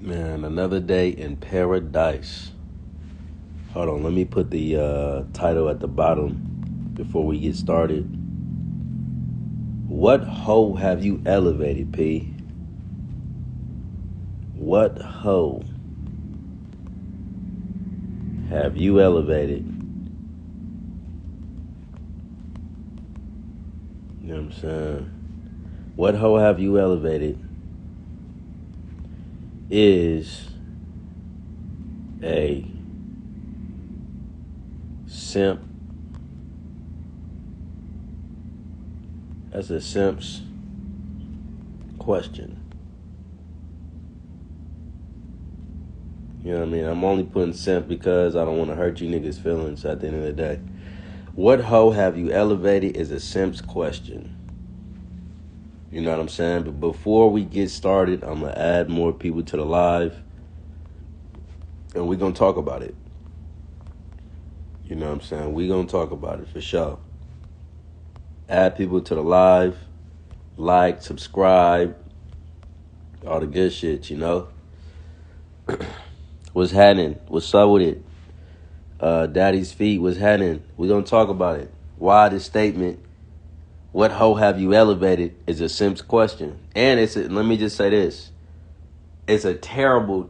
Man, another day in paradise. Hold on, let me put the title at the bottom before we get started. What hoe have you elevated, P? What hoe have you elevated? You know what I'm saying? What hoe have you elevated is a simp. That's a simp's question. You know what I mean? I'm only putting simp because I don't want to hurt you niggas' feelings at the end of the day. What hoe have you elevated is a simp's question. You know what I'm saying? But before we get started, I'm going to add more people to the live. And we're going to talk about it. You know what I'm saying? We're going to talk about it for sure. Add people to the live. Like, subscribe. All the good shit, you know? What's happening? What's up with it? Daddy's feet, what's happening? We're going to talk about it. Why this statement, what hoe have you elevated, is a simp's question. And let me just say this. It's a terrible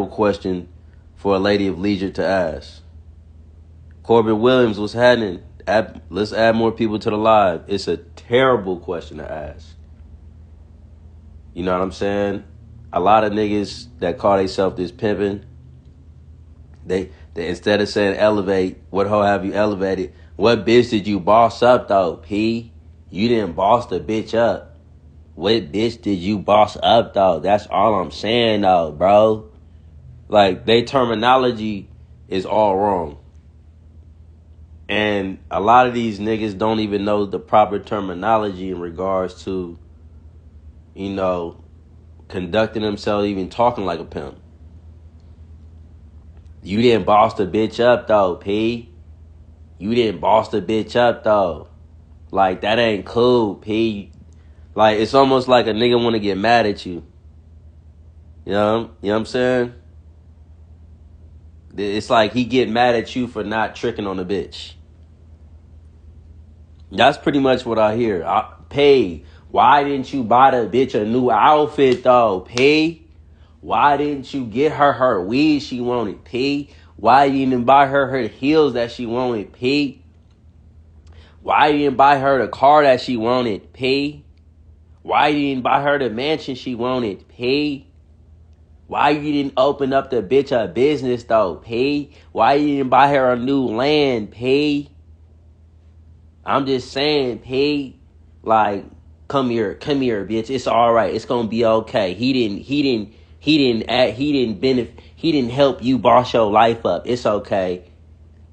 question for a lady of leisure to ask. Corbin Williams, what's happening? Let's add more people to the live. It's a terrible question to ask. You know what I'm saying? A lot of niggas that call themselves this pimping, they instead of saying elevate, what hoe have you elevated? What bitch did you boss up though, P? You didn't boss the bitch up. What bitch did you boss up though? That's all I'm saying though, bro. Like, they terminology is all wrong. And a lot of these niggas don't even know the proper terminology in regards to, you know, conducting themselves, even talking like a pimp. You didn't boss the bitch up though, P. You didn't boss the bitch up though. Like, that ain't cool, P. Like, it's almost like a nigga want to get mad at you. You know what I'm saying? It's like he get mad at you for not tricking on the bitch. That's pretty much what I hear. P, why didn't you buy the bitch a new outfit though, P? Why didn't you get her weed she wanted, P? Why you didn't buy her heels that she wanted, P? Why you didn't buy her the car that she wanted, P? Why you didn't buy her the mansion she wanted, P? Why you didn't open up the bitch a business though, P? Why you didn't buy her a new land, P? I'm just saying, P. Like, come here, bitch. It's all right. It's gonna be okay. He didn't help you boss your life up. It's okay.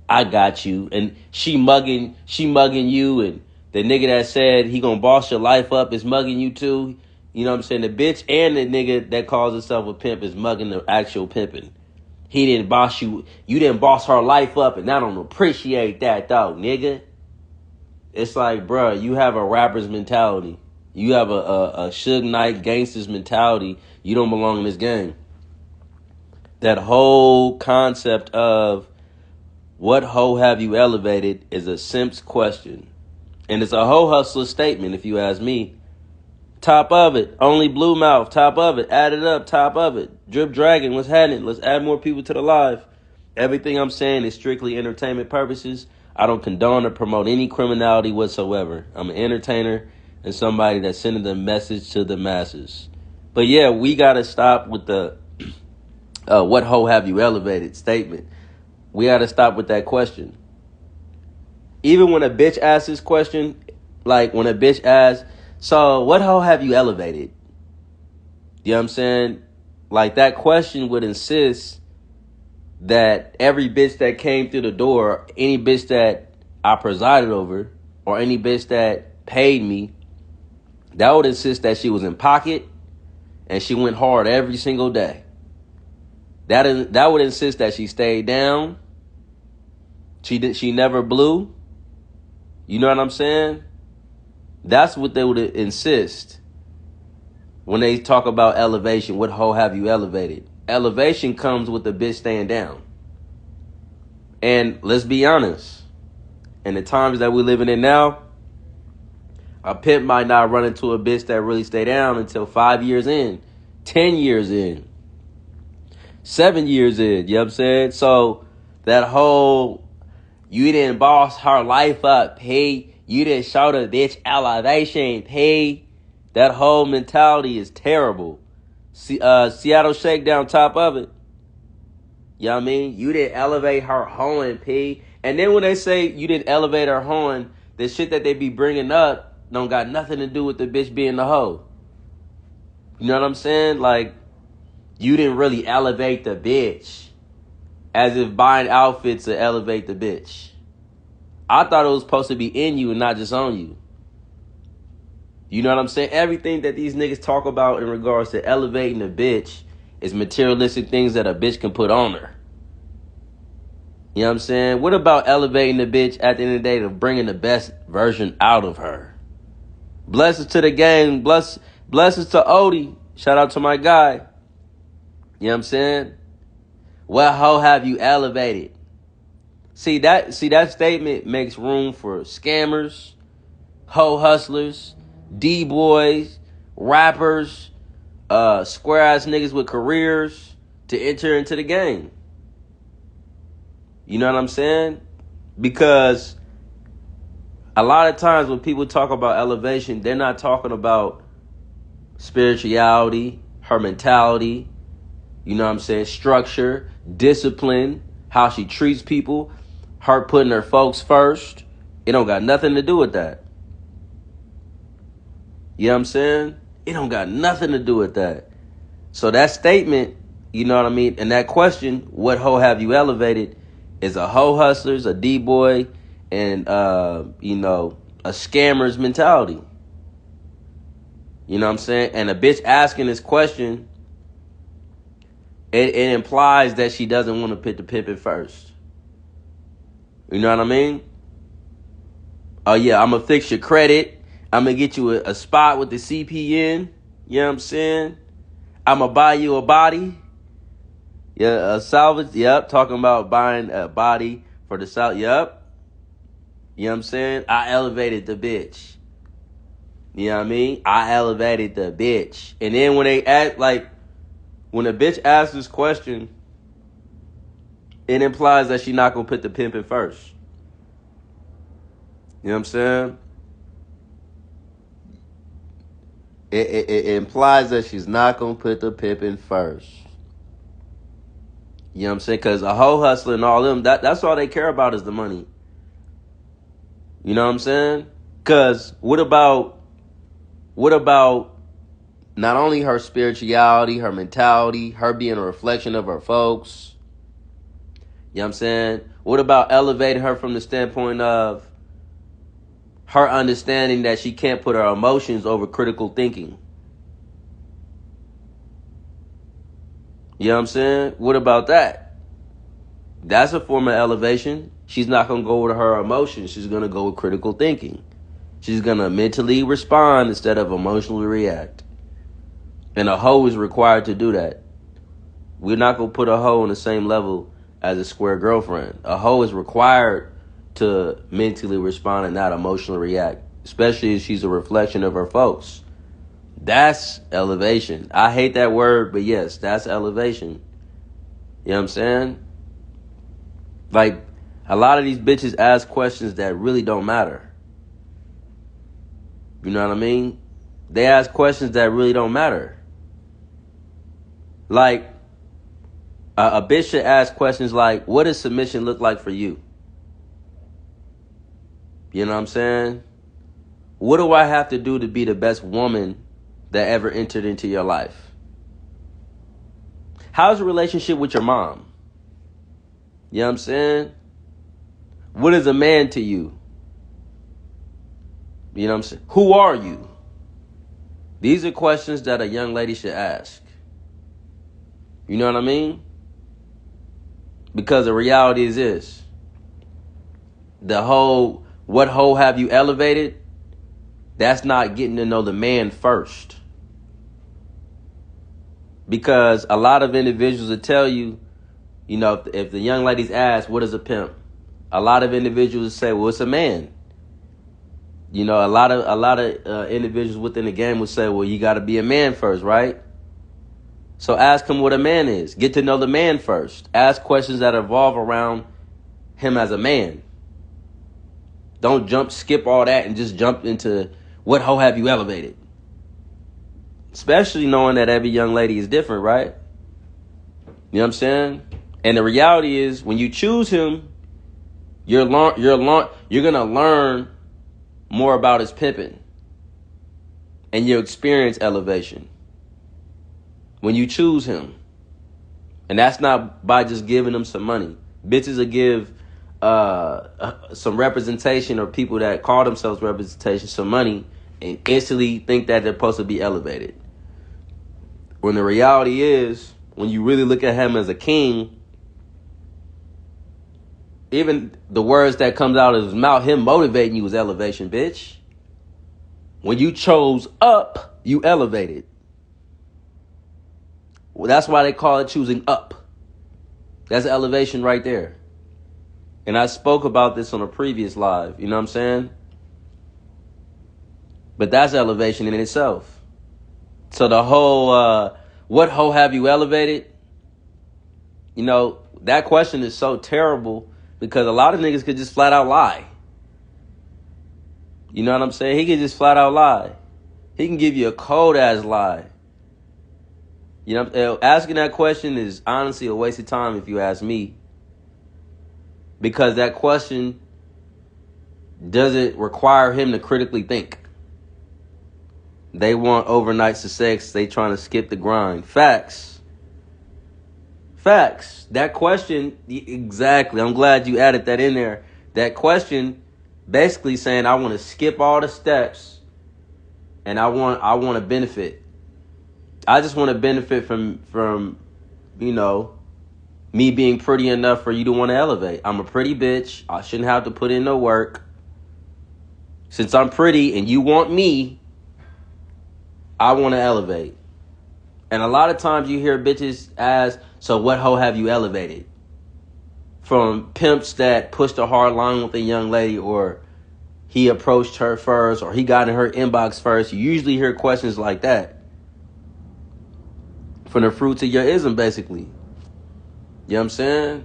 I got you. And she mugging you, and the nigga that said he gonna boss your life up is mugging you too. You know what I'm saying? The bitch and the nigga that calls himself a pimp is mugging the actual pimping. He didn't boss you. You didn't boss her life up, and I don't appreciate that though, nigga. It's like, bruh, you have a rapper's mentality. You have a Suge Knight gangster's mentality. You don't belong in this game. That whole concept of what hoe have you elevated is a simp's question. And it's a hoe hustler statement, if you ask me. Top of it. Only Blue Mouth. Top of it. Add it up. Top of it. Drip Dragon. What's happening? Let's add more people to the live. Everything I'm saying is strictly entertainment purposes. I don't condone or promote any criminality whatsoever. I'm an entertainer and somebody that's sending the message to the masses. But yeah, we got to stop with the what hoe have you elevated statement. We got to stop with that question. Even when a bitch asks this question, like when a bitch asks, so what hoe have you elevated? You know what I'm saying? Like, that question would insist that every bitch that came through the door, any bitch that I presided over, or any bitch that paid me, that would insist that she was in pocket and she went hard every single day. That would insist that she stayed down. She never blew. You know what I'm saying? That's what they would insist. when they talk about elevation, what hoe have you elevated? Elevation comes with the bitch staying down. And let's be honest, in the times that we're living in now, a pimp might not run into a bitch that really stay down until 5 years in, 10 years in, 7 years in. You know what I'm saying? So that whole, you didn't boss her life up, hey, you didn't show the bitch elevation, hey, that whole mentality is terrible. Seattle Shakedown, top of it. You know what I mean? You didn't elevate her hoeing, P. And then when they say you didn't elevate her hoeing, the shit that they be bringing up don't got nothing to do with the bitch being the hoe. You know what I'm saying? Like, you didn't really elevate the bitch. As if buying outfits to elevate the bitch. I thought it was supposed to be in you and not just on you. You know what I'm saying? Everything that these niggas talk about in regards to elevating a bitch is materialistic things that a bitch can put on her. You know what I'm saying? What about elevating the bitch at the end of the day to bringing the best version out of her? Blessings to the gang. Blessings to Odie. Shout out to my guy. You know what I'm saying? What hoe have you elevated? See that statement makes room for scammers, hoe hustlers, D-boys, rappers, square ass niggas with careers to enter into the game. You know what I'm saying? Because a lot of times when people talk about elevation, they're not talking about spirituality, her mentality, you know what I'm saying, structure, discipline, how she treats people, her putting her folks first. It don't got nothing to do with that. You know what I'm saying? It don't got nothing to do with that. So that statement, you know what I mean, and that question, what hoe have you elevated, is a hoe hustler's, a D-boy, and, you know, a scammer's mentality. You know what I'm saying? And a bitch asking this question, it implies that she doesn't want to put the pimping first. You know what I mean? Oh, yeah, I'm going to fix your credit. I'm going to get you a spot with the CPN. You know what I'm saying? I'm going to buy you a body. Yeah, a salvage. Yep, talking about buying a body for the salvage. Yep. You know what I'm saying? I elevated the bitch. You know what I mean? I elevated the bitch. And then when they act like, when a bitch asks this question, it implies that she's not going to put the pimping first. You know what I'm saying? It implies that she's not going to put the pimping first. You know what I'm saying? Because a hoe hustler and all them, that's all they care about is the money. You know what I'm saying? Because what about not only her spirituality, her mentality, her being a reflection of her folks? You know what I'm saying? What about elevating her from the standpoint of her understanding that she can't put her emotions over critical thinking? You know what I'm saying? What about that? That's a form of elevation. She's not going to go with her emotions. She's going to go with critical thinking. She's going to mentally respond instead of emotionally react. And a hoe is required to do that. We're not going to put a hoe on the same level as a square girlfriend. A hoe is required to mentally respond and not emotionally react, especially if she's a reflection of her folks. That's elevation. I hate that word, but yes, that's elevation. You know what I'm saying? Like, a lot of these bitches ask questions that really don't matter. You know what I mean? They ask questions that really don't matter. Like, a bitch should ask questions like, what does submission look like for you? You know what I'm saying? What do I have to do to be the best woman that ever entered into your life? How's your relationship with your mom? You know what I'm saying? What is a man to you? You know what I'm saying? Who are you? These are questions that a young lady should ask. You know what I mean? Because the reality is this. The whole, what hoe have you elevated? That's not getting to know the man first. Because a lot of individuals will tell you, you know, if the young ladies ask, what is a pimp? A lot of individuals say, well, it's a man. You know, a lot of individuals within the game would say, well, you got to be a man first, right? So ask him what a man is. Get to know the man first. Ask questions that revolve around him as a man. Don't skip all that and just jump into what hoe have you elevated? Especially knowing that every young lady is different, right? You know what I'm saying? And the reality is, when you choose him, you're gonna learn more about his pimping and your experience elevation when you choose him. And that's not by just giving them some money. Bitches will give some representation, or people that call themselves representation, some money, and instantly think that they're supposed to be elevated. When the reality is, when you really look at him as a king, even the words that comes out of his mouth, him motivating you, is elevation, bitch. When you chose up, you elevated. Well, that's why they call it choosing up. That's elevation right there. And I spoke about this on a previous live, you know what I'm saying? But that's elevation in itself. So the whole, what hoe have you elevated? You know, that question is so terrible because a lot of niggas could just flat out lie. You know what I'm saying? He could just flat out lie. He can give you a cold ass lie. You know, asking that question is honestly a waste of time if you ask me. Because that question doesn't require him to critically think. They want overnight success. They trying to skip the grind. Facts. That question, exactly. I'm glad you added that in there. That question basically saying, I want to skip all the steps and I want to benefit. I just want to benefit from, you know, me being pretty enough for you to want to elevate. I'm a pretty bitch. I shouldn't have to put in no work. Since I'm pretty and you want me, I want to elevate. And a lot of times you hear bitches ask, so what hoe have you elevated? From pimps that pushed a hard line with a young lady, or he approached her first, or he got in her inbox first. You usually hear questions like that. From the fruits of your ism, basically. You know what I'm saying?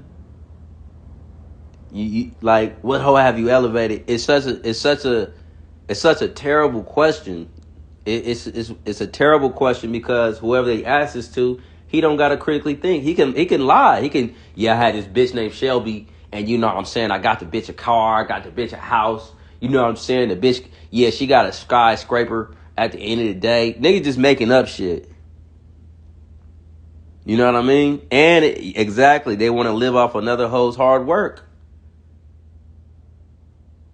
You like, what hoe have you elevated? It's such a terrible question. It's a terrible question because whoever they ask this to, he don't gotta critically think. He can lie. I had this bitch named Shelby, and you know what I'm saying, I got the bitch a car, I got the bitch a house. You know what I'm saying? The bitch, yeah, she got a skyscraper at the end of the day. Niggas just making up shit. You know what I mean? And exactly, they want to live off another hoe's hard work.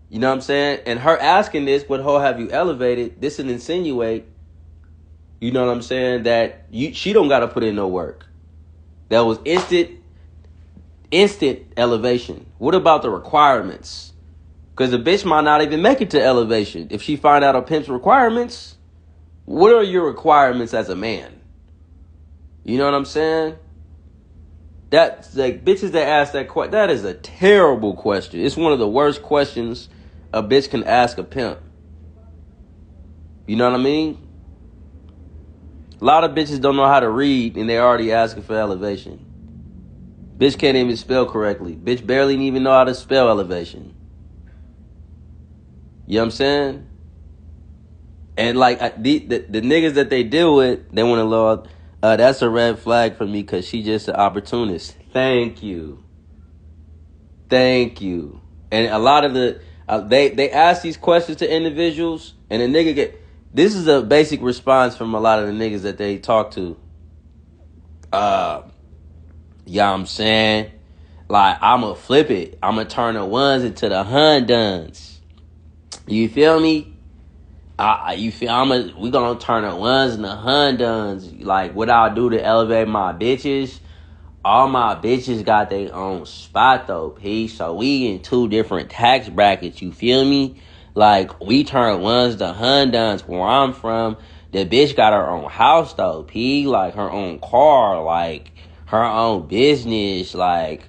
You know what I'm saying? And her asking this, what hoe have you elevated? This would insinuate, you know what I'm saying, that she don't got to put in no work. That was instant elevation. What about the requirements? Because the bitch might not even make it to elevation. If she find out a pimp's requirements, what are your requirements as a man? You know what I'm saying? That's like, bitches that ask that question, that is a terrible question. It's one of the worst questions a bitch can ask a pimp. You know what I mean? A lot of bitches don't know how to read and they already asking for elevation. Bitch can't even spell correctly. Bitch barely even know how to spell elevation. You know what I'm saying? And like the niggas that they deal with, they want to love. That's a red flag for me because she just an opportunist. Thank you. And a lot of the they ask these questions to individuals, and the nigga get. This is a basic response from a lot of the niggas that they talk to. Yeah, I'm saying, like, I'ma flip it. I'ma turn the ones into the hunduns. You feel me? We gonna turn the ones into hunduns. Like, what I'll do to elevate my bitches. All my bitches got their own spot though, P. So we in two different tax brackets. You feel me? Like, we turn ones to hunduns where I'm from. The bitch got her own house though, P. Like her own car, like her own business, like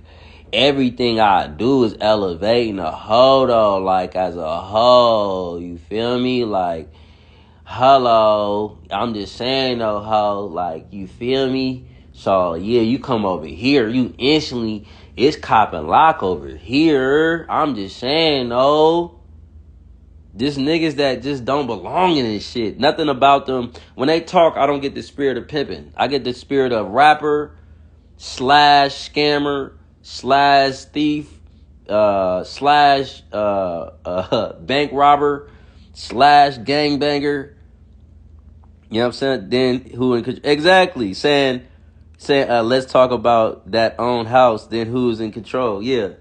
everything I do is elevating a hoe though, like as a hoe. You feel me? Like, hello. I'm just saying though, hoe. Like, you feel me? So yeah, you come over here, you instantly, it's cop and lock over here. I'm just saying though. Just niggas that just don't belong in this shit. Nothing about them. When they talk, I don't get the spirit of pimping. I get the spirit of rapper / scammer / thief / bank robber / gangbanger. You know what I'm saying? Then who exactly saying let's talk about that own house. Then who's in control? Yeah,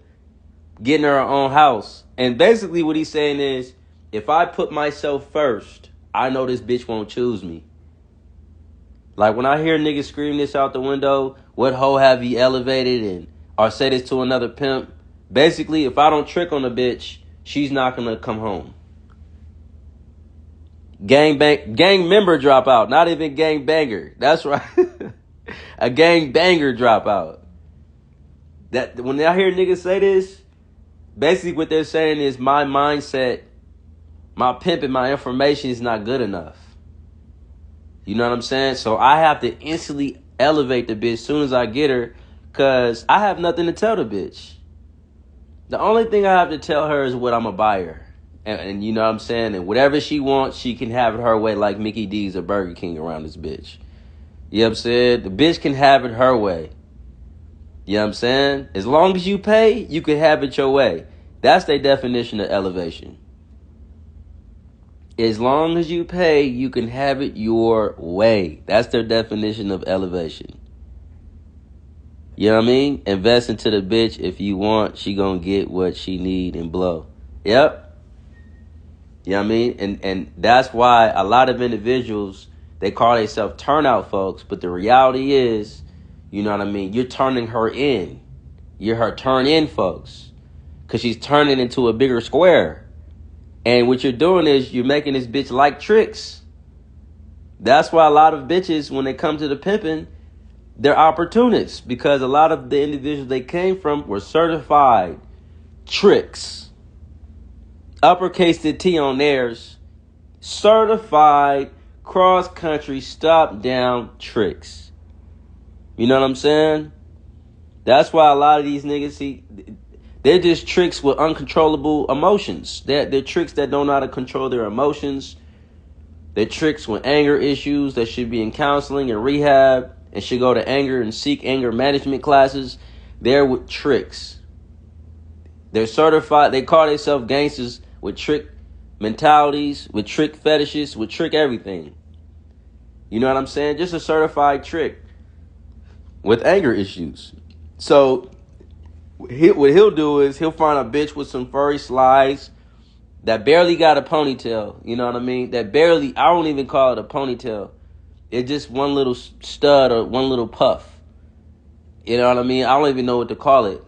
getting her own house. And basically what he's saying is, if I put myself first, I know this bitch won't choose me. Like when I hear niggas scream this out the window, what hoe have you elevated, and or say this to another pimp, basically if I don't trick on a bitch, she's not gonna come home. Gang member drop out, not even gang banger. That's right. A gang banger drop out. That when I hear niggas say this, basically what they're saying is my mindset, my pimp and my information is not good enough. You know what I'm saying? So I have to instantly elevate the bitch as soon as I get her, because I have nothing to tell the bitch. The only thing I have to tell her is what I'm going to buy her. And you know what I'm saying? And whatever she wants, she can have it her way, like Mickey D's or Burger King around this bitch. You know what I'm saying? The bitch can have it her way. You know what I'm saying? As long as you pay, you can have it your way. That's their definition of elevation. As long as you pay, you can have it your way. That's their definition of elevation. You know what I mean? Invest into the bitch. If you want, she gonna get what she need and blow. Yep. You know what I mean? And that's why a lot of individuals, they call themselves turnout folks. But the reality is, you know what I mean? You're turning her in. You're her turn in folks. Because she's turning into a bigger square. And what you're doing is you're making this bitch like tricks. That's why a lot of bitches, when they come to the pimping, they're opportunists. Because a lot of the individuals they came from were certified tricks. Uppercase the T on theirs. Certified cross-country stop-down tricks. You know what I'm saying? That's why a lot of these niggas, see, they're just tricks with uncontrollable emotions. They're tricks that don't know how to control their emotions. They're tricks with anger issues that should be in counseling and rehab and should go to anger and seek anger management classes. They're with tricks. They're certified. They call themselves gangsters with trick mentalities, with trick fetishes, with trick everything. You know what I'm saying? Just a certified trick with anger issues. So what he'll do is he'll find a bitch with some furry slides that barely got a ponytail. You know what I mean? That barely, I don't even call it a ponytail. It's just one little stud or one little puff. You know what I mean? I don't even know what to call it.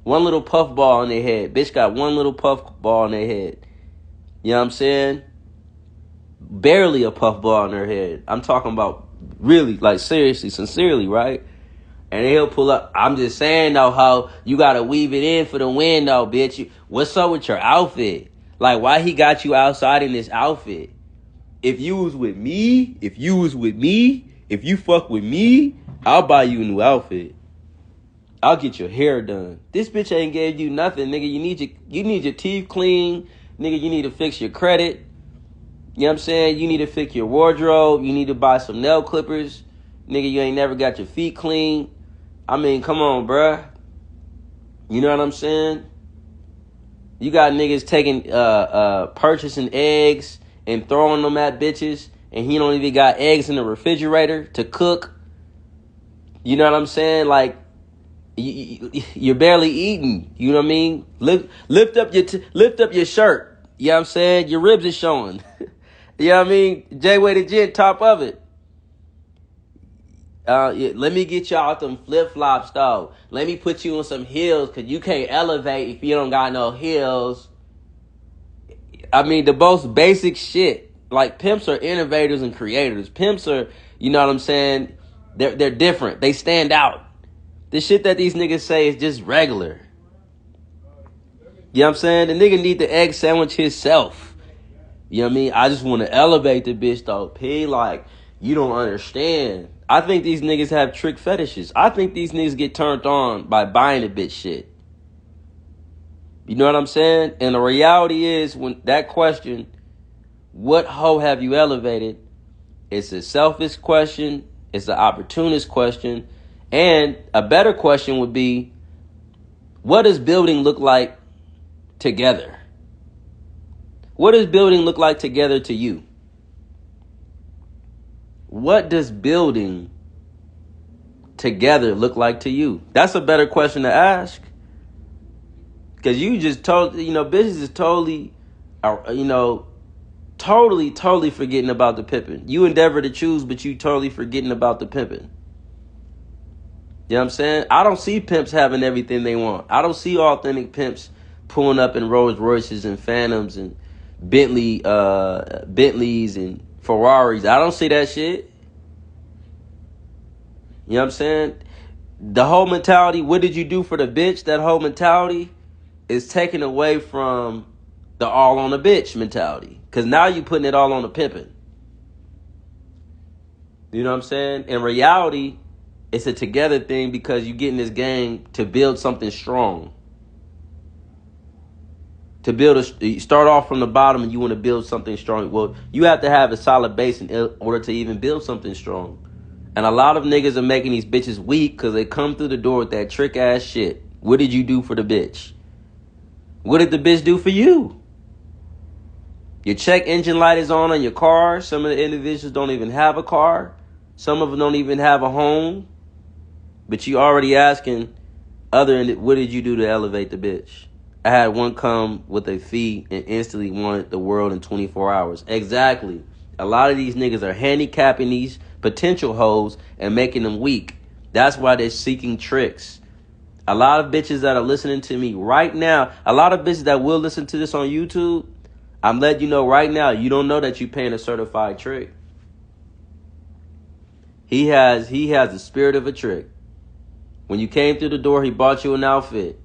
One little puff ball on their head. Bitch got one little puff ball on their head. You know what I'm saying? Barely a puff ball on their head. I'm talking about really, like seriously, sincerely, right? And he'll pull up. I'm just saying, though, how you got to weave it in for the win, though, bitch. What's up with your outfit? Like, why he got you outside in this outfit? If you was with me, if you fuck with me, I'll buy you a new outfit. I'll get your hair done. This bitch ain't gave you nothing, nigga. You need your teeth clean. Nigga, you need to fix your credit. You know what I'm saying? You need to fix your wardrobe. You need to buy some nail clippers. Nigga, you ain't never got your feet clean. I mean, come on, bruh. You know what I'm saying? You got niggas taking, purchasing eggs and throwing them at bitches, and he don't even got eggs in the refrigerator to cook. You know what I'm saying? Like, you're barely eating. You know what I mean? Lift up your shirt. You know what I'm saying? Your ribs are showing. You know what I mean? J-Way the Jet, top of it. Yeah, let me get y'all some flip-flops, though. Let me put you on some heels, because you can't elevate if you don't got no heels. I mean, the most basic shit. Like, pimps are innovators and creators. Pimps are, you know what I'm saying? They're different. They stand out. The shit that these niggas say is just regular. You know what I'm saying? The nigga need the egg sandwich himself. You know what I mean? I just want to elevate the bitch though. P, like, you don't understand. I think these niggas have trick fetishes. I think these niggas get turned on by buying a bitch shit. You know what I'm saying? And the reality is, when that question, what hoe have you elevated? It's a selfish question. It's an opportunist question. And a better question would be, what does building look like together? What does building look like together to you? What does building together look like to you? That's a better question to ask. Because you just told, bitches is totally, totally forgetting about the pimping. You endeavor to choose, but you totally forgetting about the pimping. You know what I'm saying? I don't see pimps having everything they want. I don't see authentic pimps pulling up in Rolls Royces and Phantoms and Bentleys and Ferraris. I don't see that shit. You know what I'm saying? The whole mentality, what did you do for the bitch? That whole mentality is taken away from the all on the bitch mentality. Because now you're putting it all on the pimping. You know what I'm saying? In reality, it's a together thing because you get in this game to build something strong. You start off from the bottom and you want to build something strong. Well, you have to have a solid base in order to even build something strong. And a lot of niggas are making these bitches weak because they come through the door with that trick ass shit. What did you do for the bitch? What did the bitch do for you? Your check engine light is on your car. Some of the individuals don't even have a car. Some of them don't even have a home. But you already asking what did you do to elevate the bitch? I had one come with a fee and instantly wanted the world in 24 hours. Exactly. A lot of these niggas are handicapping these potential hoes and making them weak. That's why they're seeking tricks. A lot of bitches that are listening to me right now, a lot of bitches that will listen to this on YouTube, I'm letting you know right now, you don't know that you're paying a certified trick. He has the spirit of a trick. When you came through the door, he bought you an outfit.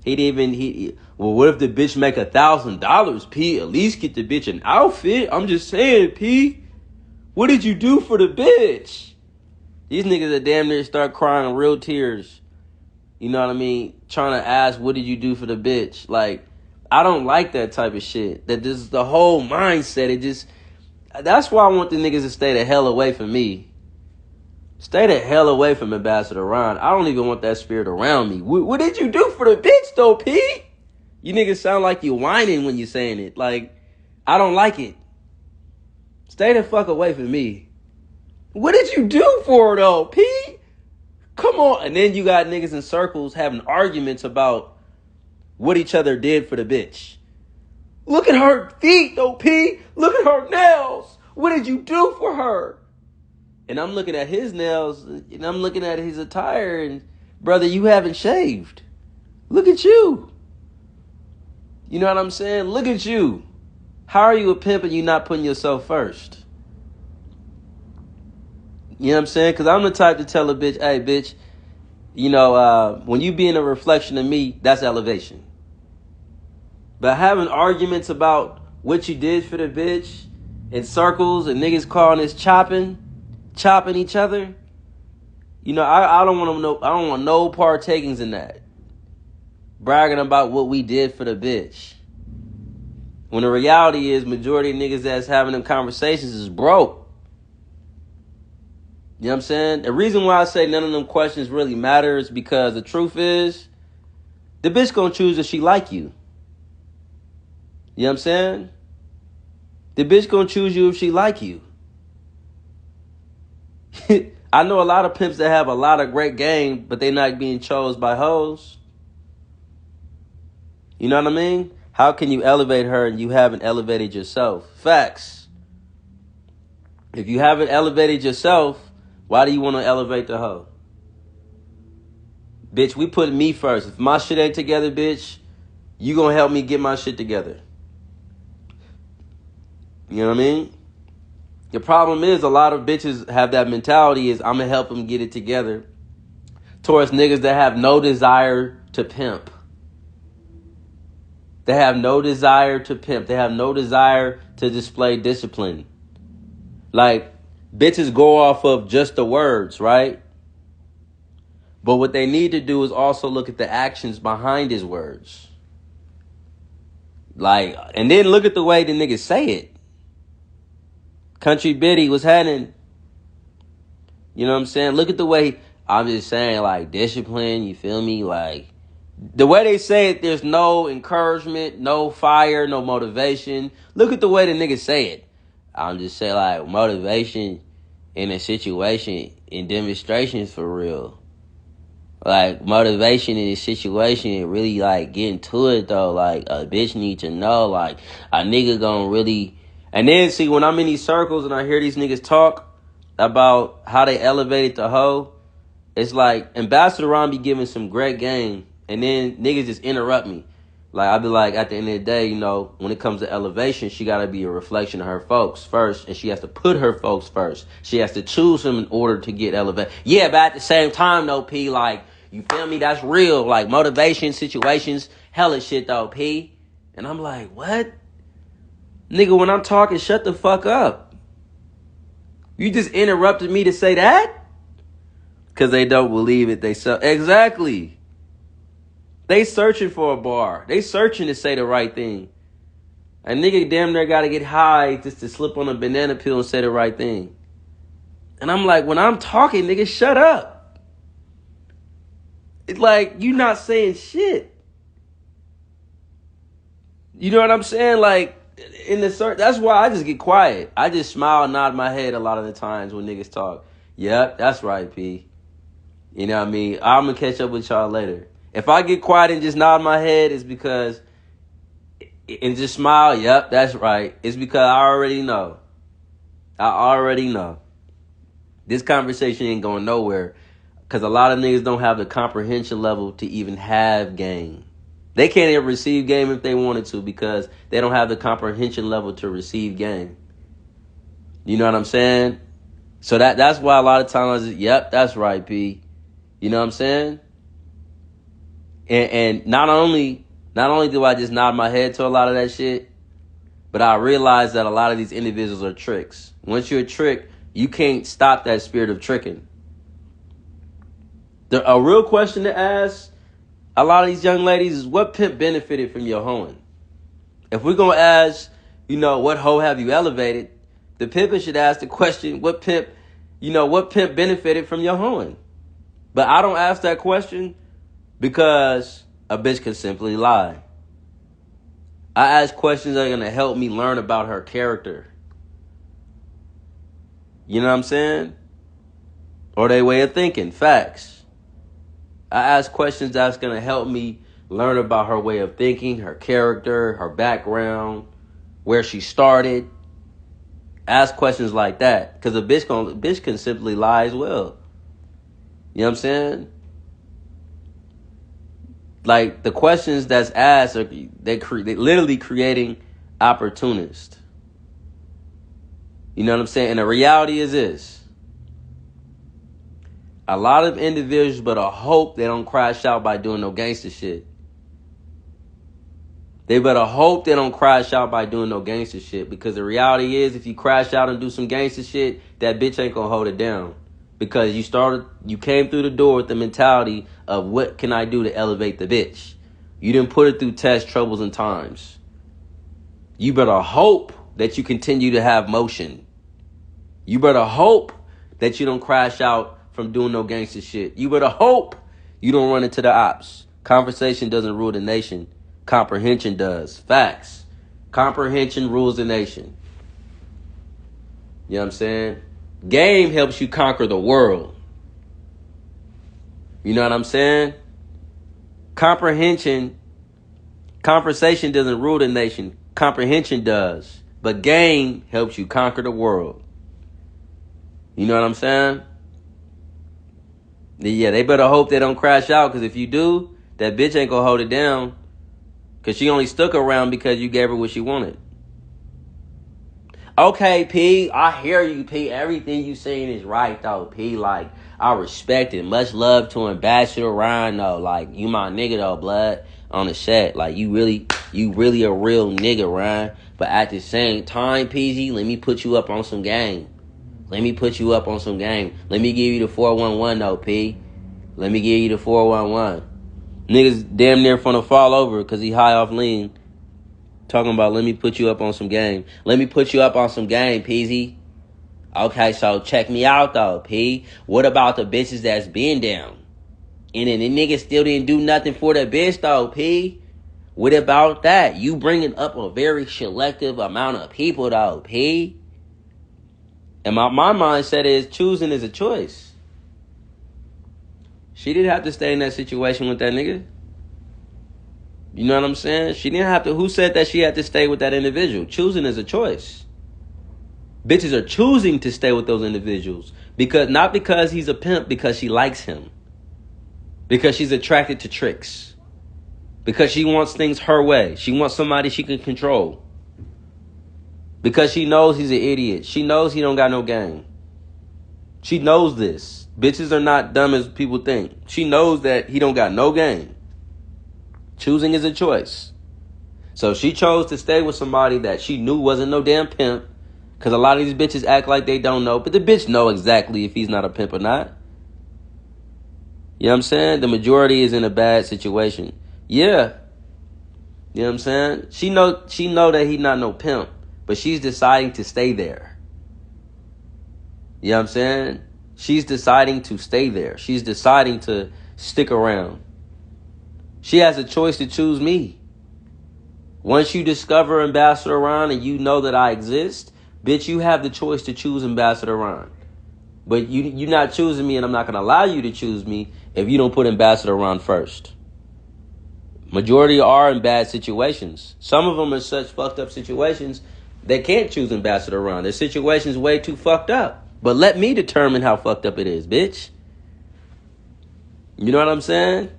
Well, what if the bitch make $1,000, P? At least get the bitch an outfit. I'm just saying, P. What did you do for the bitch? These niggas are damn near start crying real tears. You know what I mean? Trying to ask, what did you do for the bitch? Like, I don't like that type of shit. That this is the whole mindset. That's why I want the niggas to stay the hell away from me. Stay the hell away from Ambassador Ron. I don't even want that spirit around me. What did you do for the bitch, though, P? You niggas sound like you whining when you're saying it. Like, I don't like it. Stay the fuck away from me. What did you do for her, though, P? Come on. And then you got niggas in circles having arguments about what each other did for the bitch. Look at her feet, though, P. Look at her nails. What did you do for her? And I'm looking at his nails, and I'm looking at his attire, and brother, you haven't shaved. Look at you. You know what I'm saying? Look at you. How are you a pimp and you not putting yourself first? You know what I'm saying? Because I'm the type to tell a bitch, hey, bitch, when you be in a reflection of me, that's elevation. But having arguments about what you did for the bitch in circles and niggas calling this chopping each other, I don't want no partakings in that. Bragging about what we did for the bitch. When the reality is, majority of niggas that's having them conversations is broke. You know what I'm saying? The reason why I say none of them questions really matter is because the truth is, the bitch gonna choose if she like you. You know what I'm saying? The bitch gonna choose you if she like you. I know a lot of pimps that have a lot of great game, but they not being chose by hoes. You know what I mean? How can you elevate her and you haven't elevated yourself? Facts. If you haven't elevated yourself, why do you want to elevate the hoe? Bitch, we put me first. If my shit ain't together, bitch, you gonna help me get my shit together. You know what I mean? The problem is a lot of bitches have that mentality is I'm going to help them get it together towards niggas that have no desire to pimp. They have no desire to pimp. They have no desire to display discipline. Like, bitches go off of just the words, right? But what they need to do is also look at the actions behind his words. Like, and then look at the way the niggas say it. Country Biddy was happening. You know what I'm saying? Look at the way, I'm just saying, like, discipline, you feel me? Like, the way they say it, there's no encouragement, no fire, no motivation. Look at the way the niggas say it. I'm just saying, like, motivation in a situation, in demonstrations for real. Like, motivation in a situation, really, like, getting to it, though. Like, a bitch need to know, like, a nigga gonna really... And then, see, when I'm in these circles and I hear these niggas talk about how they elevated the hoe, it's like, Ambassador Ron be giving some great game, and then niggas just interrupt me. Like, I be like, at the end of the day, you know, when it comes to elevation, she gotta be a reflection of her folks first, and she has to put her folks first. She has to choose them in order to get elevated. Yeah, but at the same time, though, P, like, you feel me? That's real. Like, motivation, situations, hella shit, though, P. And I'm like, what? Nigga, when I'm talking, shut the fuck up. You just interrupted me to say that? Because they don't believe it. Exactly. They searching for a bar. They searching to say the right thing. A nigga damn near got to get high just to slip on a banana peel and say the right thing. And I'm like, when I'm talking, nigga, shut up. It's like, you not saying shit. You know what I'm saying? Like, in the search, that's why I just get quiet. I just smile and nod my head a lot of the times when niggas talk. Yep, that's right, P. You know what I mean? I'm going to catch up with y'all later. If I get quiet and just nod my head, it's because, and just smile, yep, that's right. It's because I already know. I already know. This conversation ain't going nowhere because a lot of niggas don't have the comprehension level to even have game. They can't even receive game if they wanted to because they don't have the comprehension level to receive game. You know what I'm saying? So that's why a lot of times, yep, that's right, P. You know what I'm saying? And not only do I just nod my head to a lot of that shit, but I realize that a lot of these individuals are tricks. Once you're a trick, you can't stop that spirit of tricking. A real question to ask a lot of these young ladies is, what pimp benefited from your hoeing? If we're going to ask, you know, what hoe have you elevated, the pimp should ask the question, what pimp benefited from your hoeing? But I don't ask that question because a bitch can simply lie. I ask questions that are going to help me learn about her character. You know what I'm saying? Or their way of thinking. Facts. I ask questions that's going to help me learn about her way of thinking, her character, her background, where she started. Ask questions like that. Because a bitch can simply lie as well. You know what I'm saying? Like, the questions that's asked, they literally creating opportunists. You know what I'm saying? And the reality is this. A lot of individuals better hope they don't crash out by doing no gangster shit. They better hope they don't crash out by doing no gangster shit. Because the reality is, if you crash out and do some gangster shit, that bitch ain't gonna hold it down. Because you came through the door with the mentality of what can I do to elevate the bitch. You didn't put it through tests, troubles, and times. You better hope that you continue to have motion. You better hope that you don't crash out from doing no gangster shit. You better hope you don't run into the ops. Conversation doesn't rule the nation. Comprehension does. Facts. Comprehension rules the nation. You know what I'm saying? Game helps you conquer the world. You know what I'm saying? Conversation doesn't rule the nation. Comprehension does. But game helps you conquer the world. You know what I'm saying? Yeah, they better hope they don't crash out, because if you do, that bitch ain't gonna hold it down. Because she only stuck around because you gave her what she wanted. Okay, P, I hear you, P. Everything you saying is right, though, P. Like, I respect it. Much love to Ambassador Ryan, though. Like, you my nigga, though, blood, on the set. Like, you really a real nigga, Ryan. But at the same time, PG, let me put you up on some game. Let me put you up on some game. Let me give you the 411, though, P. Let me give you the 411. Niggas damn near finna fall over because he high off lean. Talking about let me put you up on some game. Let me put you up on some game, PZ. Okay, so check me out, though, P. What about the bitches that's been down? And then the niggas still didn't do nothing for the bitch, though, P. What about that? You bringing up a very selective amount of people, though, P. And my mindset is choosing is a choice. She didn't have to stay in that situation with that nigga. You know what I'm saying? She didn't have to. Who said that she had to stay with that individual? Choosing is a choice. Bitches are choosing to stay with those individuals. Not because he's a pimp, because she likes him. Because she's attracted to tricks. Because she wants things her way. She wants somebody she can control. Because she knows he's an idiot. She knows he don't got no game. She knows this. Bitches are not dumb as people think. She knows that he don't got no game. Choosing is a choice. So she chose to stay with somebody that she knew wasn't no damn pimp. Because a lot of these bitches act like they don't know. But the bitch know exactly if he's not a pimp or not. You know what I'm saying? The majority is in a bad situation. Yeah. You know what I'm saying? She know that he's not no pimp. But she's deciding to stay there. You know what I'm saying? She's deciding to stay there. She's deciding to stick around. She has a choice to choose me. Once you discover Ambassador Ron and you know that I exist, bitch, you have the choice to choose Ambassador Ron. But you're not choosing me, and I'm not going to allow you to choose me if you don't put Ambassador Ron first. Majority are in bad situations. Some of them are such fucked up situations they can't choose Ambassador Ron. Their situation's way too fucked up. But let me determine how fucked up it is, bitch. You know what I'm saying?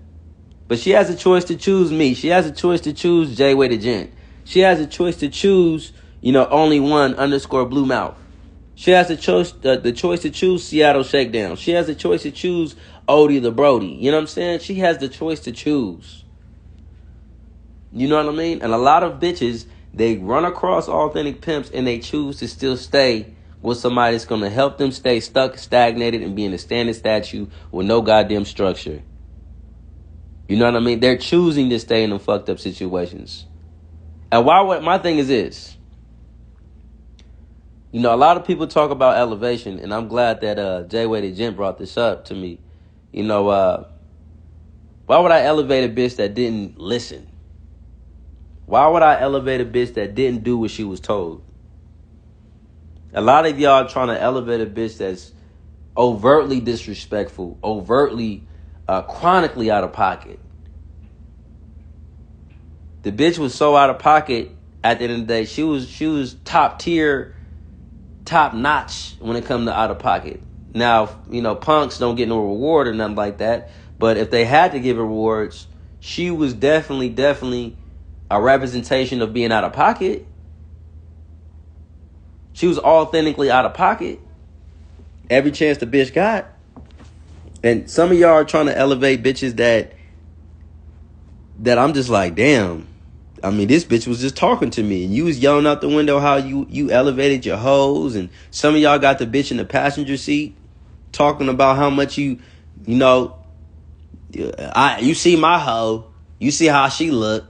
But she has a choice to choose me. She has a choice to choose J-Way the Gent. She has a choice to choose, only one _ Blue Mouth. She has the choice to choose Seattle Shakedown. She has the choice to choose Odie the Brody. You know what I'm saying? She has the choice to choose. You know what I mean? And a lot of bitches, they run across authentic pimps and they choose to still stay with somebody that's going to help them stay stuck, stagnated, and be in a standing statue with no goddamn structure. You know what I mean? They're choosing to stay in them fucked up situations. And my thing is this. A lot of people talk about elevation, and I'm glad that J-Way the Gent brought this up to me. Why would I elevate a bitch that didn't listen? Why would I elevate a bitch that didn't do what she was told? A lot of y'all trying to elevate a bitch that's overtly disrespectful, overtly chronically out of pocket. The bitch was so out of pocket at the end of the day. She was top tier, top notch when it comes to out of pocket. Now, punks don't get no reward or nothing like that. But if they had to give rewards, she was definitely a representation of being out of pocket. She was authentically out of pocket. Every chance the bitch got. And some of y'all are trying to elevate bitches that I'm just like, damn. I mean, this bitch was just talking to me. And you was yelling out the window how you elevated your hoes. And some of y'all got the bitch in the passenger seat talking about how much you see my hoe. You see how she look.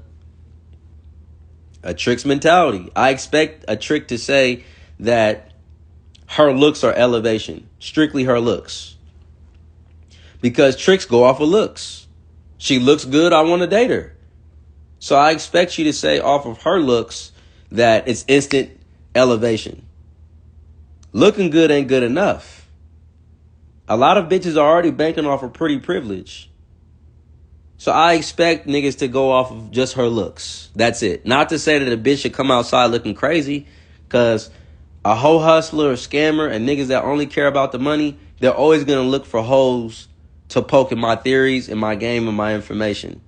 A trick's mentality. I expect a trick to say that her looks are elevation. Strictly her looks. Because tricks go off of looks. She looks good, I want to date her. So I expect you to say off of her looks that it's instant elevation. Looking good ain't good enough. A lot of bitches are already banking off of pretty privilege. So I expect niggas to go off of just her looks. That's it. Not to say that a bitch should come outside looking crazy. Because a hoe hustler or scammer and niggas that only care about the money, they're always going to look for hoes to poke in my theories and my game and my information.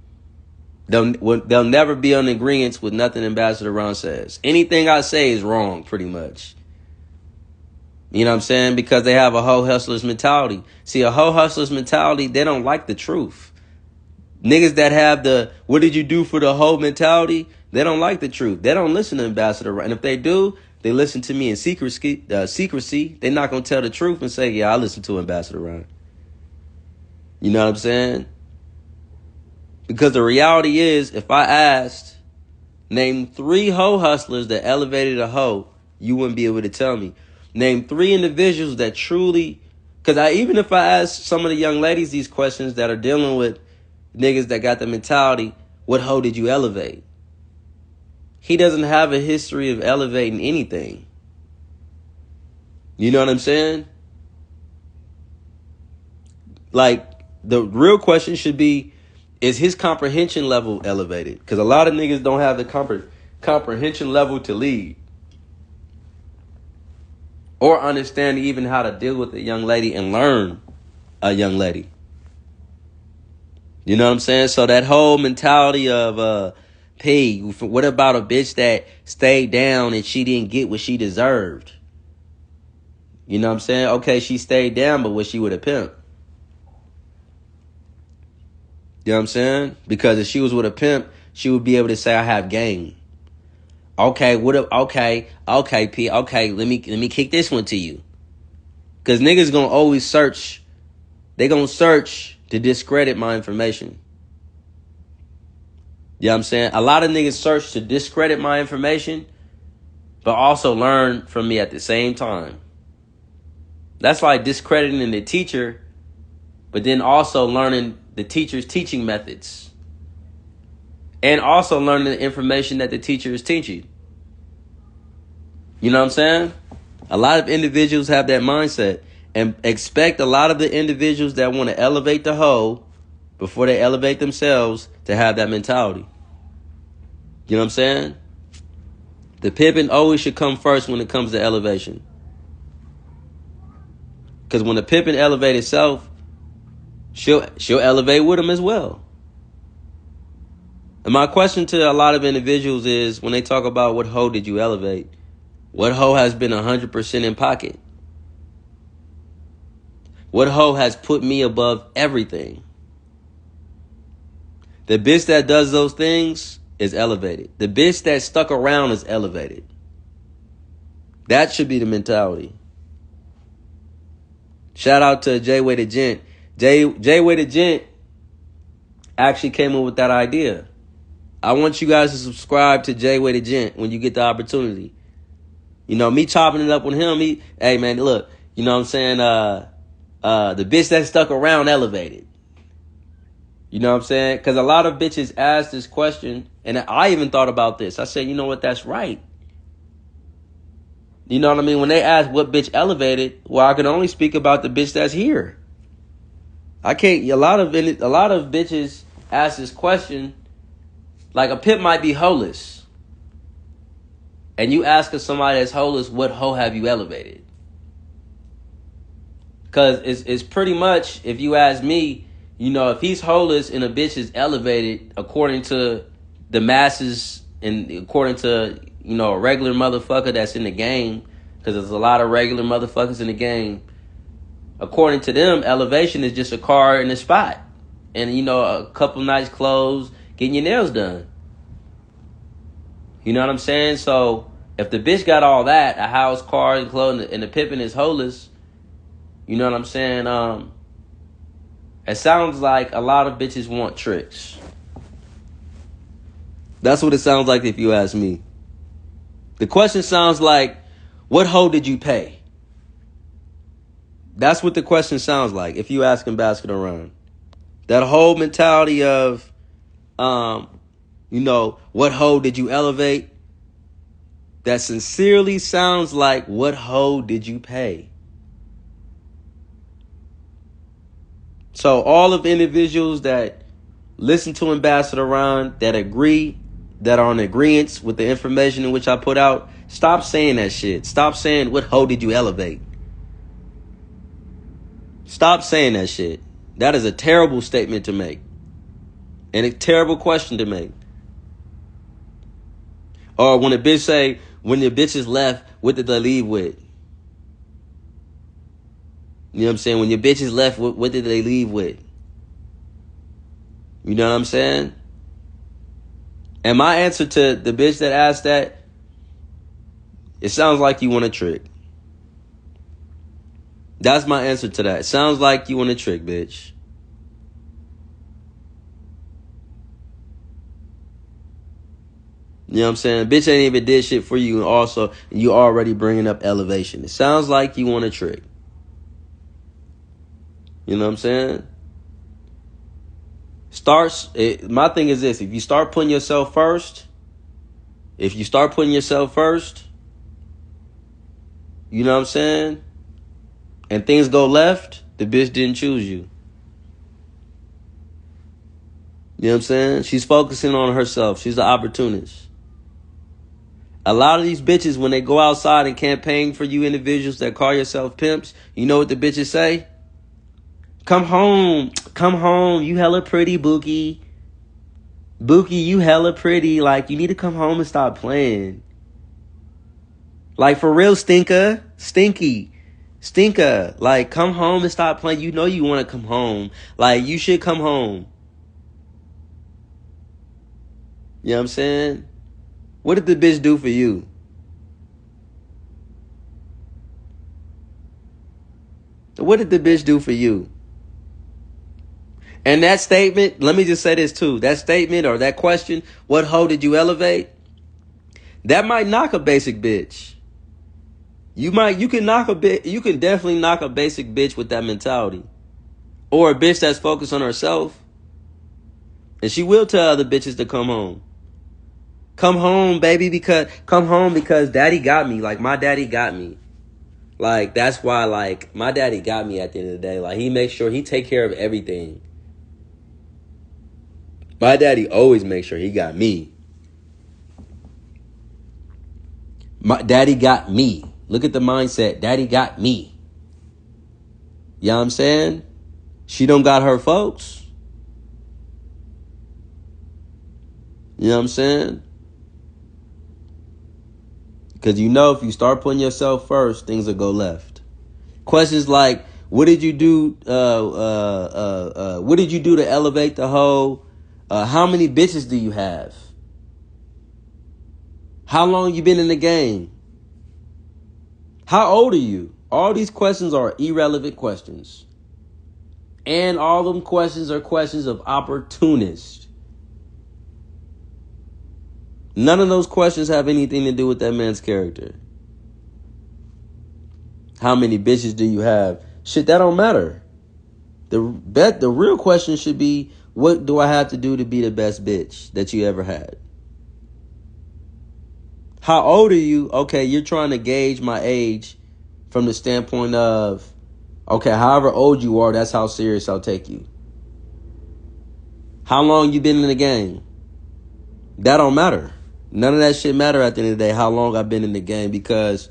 They'll never be on agreement with nothing Ambassador Ron says. Anything I say is wrong, pretty much. You know what I'm saying? Because they have a hoe hustler's mentality. See, a hoe hustler's mentality, they don't like the truth. Niggas that have the what did you do for the hoe mentality, they don't like the truth. They don't listen to Ambassador Ryan. And if they do, they listen to me in secrecy. They're not going to tell the truth and say, yeah, I listen to Ambassador Ryan. You know what I'm saying? Because the reality is, if I asked, name 3 hoe hustlers that elevated a hoe, you wouldn't be able to tell me. Name 3 individuals that truly, because even if I ask some of the young ladies these questions that are dealing with niggas that got the mentality, what hoe did you elevate? He doesn't have a history of elevating anything. You know what I'm saying? Like, the real question should be, is his comprehension level elevated? Because a lot of niggas don't have the comprehension level to lead. Or understand even how to deal with a young lady and learn a young lady. You know what I'm saying? So that whole mentality of, P, what about a bitch that stayed down and she didn't get what she deserved? You know what I'm saying? Okay, she stayed down, but was she with a pimp? You know what I'm saying? Because if she was with a pimp, she would be able to say, I have game. Okay, okay, P, okay, let me kick this one to you. Because niggas gonna always search. They gonna search to discredit my information. You know what I'm saying? A lot of niggas search to discredit my information, but also learn from me at the same time. That's like discrediting the teacher, but then also learning the teacher's teaching methods. And also learning the information that the teacher is teaching. You know what I'm saying? A lot of individuals have that mindset and expect a lot of the individuals that want to elevate the hoe before they elevate themselves to have that mentality. You know what I'm saying? The pimping always should come first when it comes to elevation. Because when the pimping elevates itself, she'll elevate with him as well. And my question to a lot of individuals is, when they talk about what hoe did you elevate, what hoe has been 100% in pocket? What hoe has put me above everything? The bitch that does those things is elevated. The bitch that stuck around is elevated. That should be the mentality. Shout out to J-Way the Gent. J-Way the Gent actually came up with that idea. I want you guys to subscribe to J-Way the Gent when you get the opportunity. You know, me chopping it up with him, hey man, look, you know what I'm saying? The bitch that stuck around elevated. You know what I'm saying? Because a lot of bitches ask this question, and I even thought about this. I said, you know what, that's right. You know what I mean? When they ask what bitch elevated, well, I can only speak about the bitch that's here. I can't. A lot of bitches ask this question. Like, a pimp might be holeless, and you ask somebody that's holeless, what hoe have you elevated? Because it's pretty much, if you ask me, you know, if he's holeless and a bitch is elevated according to the masses and according to, you know, a regular motherfucker that's in the game, because there's a lot of regular motherfuckers in the game, according to them, elevation is just a car in a spot. And, you know, a couple nice clothes, getting your nails done. You know what I'm saying? So, if the bitch got all that, a house, car, and clothes, and the pimping is holeless, you know what I'm saying? It sounds like a lot of bitches want tricks. That's what it sounds like if you ask me. The question sounds like, what hoe did you pay? That's what the question sounds like if you ask Ambassador Ryan. That whole mentality of, you know, what hoe did you elevate? That sincerely sounds like, what hoe did you pay? So all of individuals that listen to Ambassador Ryan, that agree, that are in agreement with the information in which I put out, stop saying that shit. Stop saying, what hoe did you elevate? Stop saying that shit. That is a terrible statement to make. And a terrible question to make. Or when a bitch say, when the bitches left, what did they leave with? You know what I'm saying? When your bitches left, what did they leave with? You know what I'm saying? And my answer to the bitch that asked that, it sounds like you want a trick. That's my answer to that. It sounds like you want a trick, bitch. You know what I'm saying? Bitch ain't even did shit for you, and also you already bringing up elevation. It sounds like you want a trick. You know what I'm saying? My thing is this: if you start putting yourself first, you know what I'm saying, and things go left, the bitch didn't choose you. You know what I'm saying? She's focusing on herself. She's an opportunist. A lot of these bitches, when they go outside and campaign for you individuals that call yourself pimps, you know what the bitches say? Come home, you hella pretty, Bookie. Bookie, you hella pretty. Like, you need to come home and stop playing. Like, for real, stinker. Like, come home and stop playing. You know you want to come home. Like, you should come home. You know what I'm saying? What did the bitch do for you? What did the bitch do for you? And that statement, let me just say this too. That statement or that question, what hoe did you elevate? That might knock a basic bitch. You can definitely knock a basic bitch with that mentality. Or a bitch that's focused on herself. And she will tell other bitches to come home. Come home, baby, because daddy got me. Like, my daddy got me. Like, that's why, like, my daddy got me at the end of the day. Like, he makes sure he take care of everything. My daddy always makes sure he got me. My daddy got me. Look at the mindset. Daddy got me. You know what I'm saying? She don't got her folks. You know what I'm saying? Because you know if you start putting yourself first, things will go left. Questions like, what did you do? What did you do to elevate the hoe? How many bitches do you have? How long you been in the game? How old are you? All these questions are irrelevant questions. And all them questions are questions of opportunists. None of those questions have anything to do with that man's character. How many bitches do you have? Shit, that don't matter. The real question should be, what do I have to do to be the best bitch that you ever had? How old are you? Okay, you're trying to gauge my age from the standpoint of, okay, however old you are, that's how serious I'll take you. How long you been in the game? That don't matter. None of that shit matter at the end of the day, how long I've been in the game, because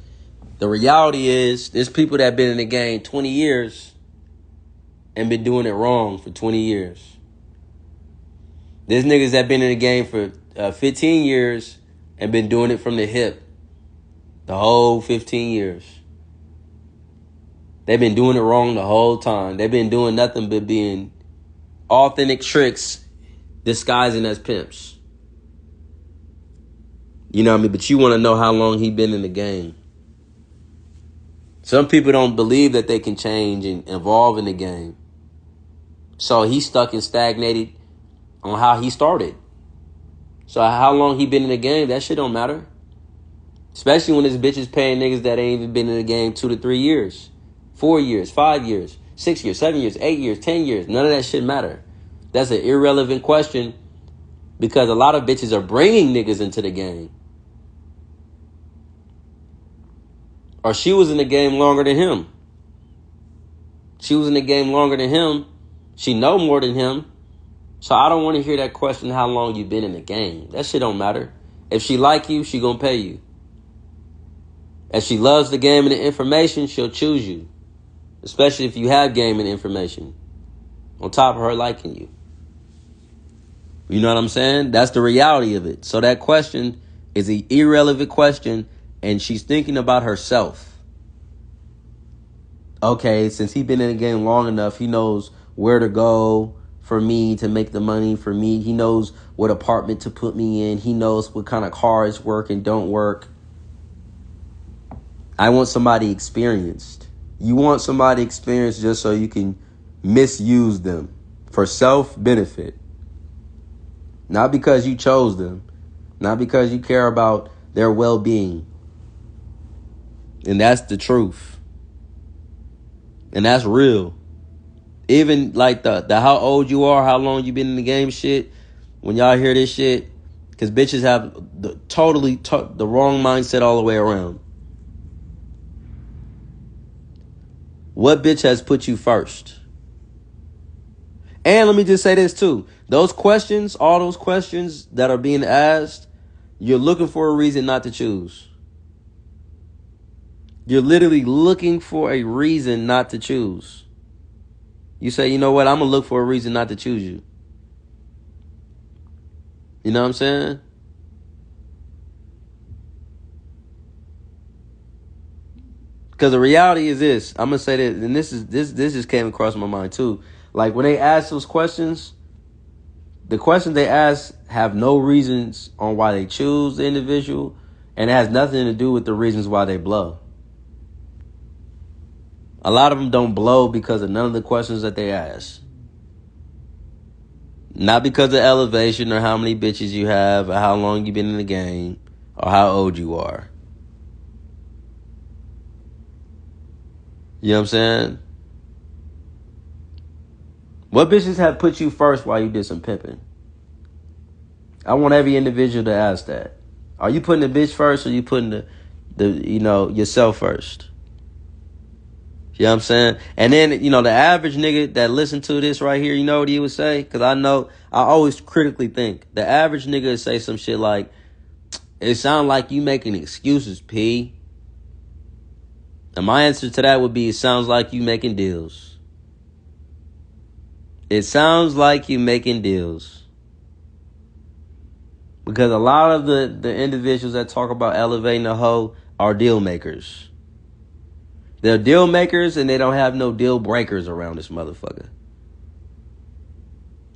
the reality is there's people that been in the game 20 years and been doing it wrong for 20 years. There's niggas that been in the game for 15 years and been doing it from the hip the whole 15 years. They've been doing it wrong the whole time. They've been doing nothing but being authentic tricks disguising as pimps. You know what I mean? But you want to know how long he been in the game. Some people don't believe that they can change and evolve in the game. So he's stuck and stagnated on how he started. So how long he been in the game, that shit don't matter. Especially when this bitch is paying niggas that ain't even been in the game 2 to 3 years, 4 years, 5 years, 6 years, 7 years, 8 years, 10 years. None of that shit matter. That's an irrelevant question because a lot of bitches are bringing niggas into the game. Or she was in the game longer than him. She was in the game longer than him. She know more than him. So I don't want to hear that question, how long you been in the game. That shit don't matter. If she like you, she gonna pay you. If she loves the game and the information, she'll choose you. Especially if you have game and information. On top of her liking you. You know what I'm saying? That's the reality of it. So that question is an irrelevant question, and she's thinking about herself. okay, since he been in the game long enough, he knows where to go for me to make the money for me. He knows what apartment to put me in. He knows what kind of cars work and don't work. I want somebody experienced. You want somebody experienced just so you can misuse them for self-benefit. Not because you chose them. Not because you care about their well-being. And that's the truth. And that's real. Even like the how old you are, how long you been in the game shit, when y'all hear this shit, because bitches have the the wrong mindset all the way around. What bitch has put you first? And let me just say this too. Those questions, all those questions that are being asked, you're looking for a reason not to choose. You're literally looking for a reason not to choose. You say, you know what, I'm going to look for a reason not to choose you. You know what I'm saying? Because the reality is this. I'm going to say that, and this just came across my mind too. Like when they ask those questions, the questions they ask have no reasons on why they choose the individual, and it has nothing to do with the reasons why they blow. A lot of them don't blow because of none of the questions that they ask. Not because of elevation or how many bitches you have or how long you've been in the game or how old you are. You know what I'm saying? What bitches have put you first while you did some pimping? I want every individual to ask that. Are you putting the bitch first or are you putting yourself first? You know what I'm saying? And then, the average nigga that listen to this right here, you know what he would say? Because I always critically think. The average nigga would say some shit like, it sound like you making excuses, P. And my answer to that would be, it sounds like you making deals. It sounds like you making deals. Because a lot of the individuals that talk about elevating a hoe are deal makers. They're deal makers and they don't have no deal breakers around this motherfucker.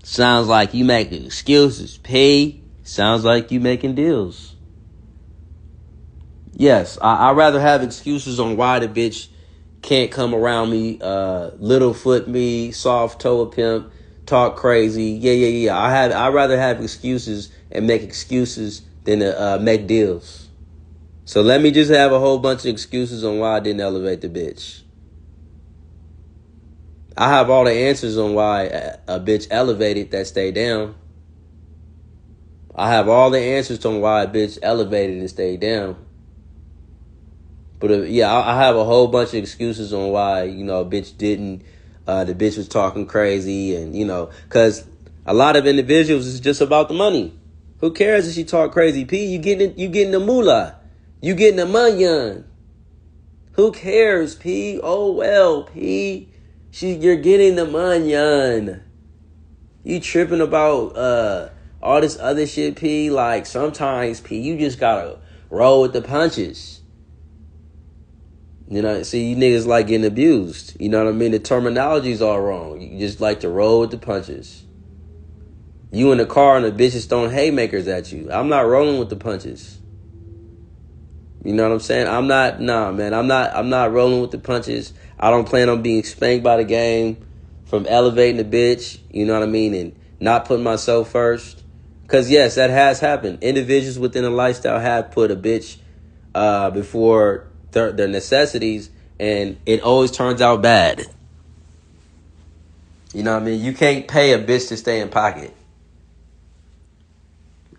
Sounds like you making excuses, P. Sounds like you making deals. Yes, I'd rather have excuses on why the bitch can't come around me, little foot me, soft toe a pimp, talk crazy. Yeah. I'd rather have excuses and make excuses than to make deals. So let me just have a whole bunch of excuses on why I didn't elevate the bitch. I have all the answers on why a bitch elevated that stayed down. I have all the answers on why a bitch elevated and stayed down. But I have a whole bunch of excuses on why, a bitch didn't. The bitch was talking crazy and, because a lot of individuals is just about the money. Who cares if she talk crazy? P, you getting the moolah. You getting the manyan. Who cares, P? Oh, well, P. You're getting the manyan. You tripping about all this other shit, P? Like, sometimes, P, you just gotta roll with the punches. See, you niggas like getting abused. You know what I mean? The terminology's all wrong. You just like to roll with the punches. You in the car and the bitches throwing haymakers at you. I'm not rolling with the punches. You know what I'm saying? I'm not rolling with the punches. I don't plan on being spanked by the game from elevating the bitch, you know what I mean, and not putting myself first. Because, yes, that has happened. Individuals within a lifestyle have put a bitch before their necessities, and it always turns out bad. You know what I mean? You can't pay a bitch to stay in pocket.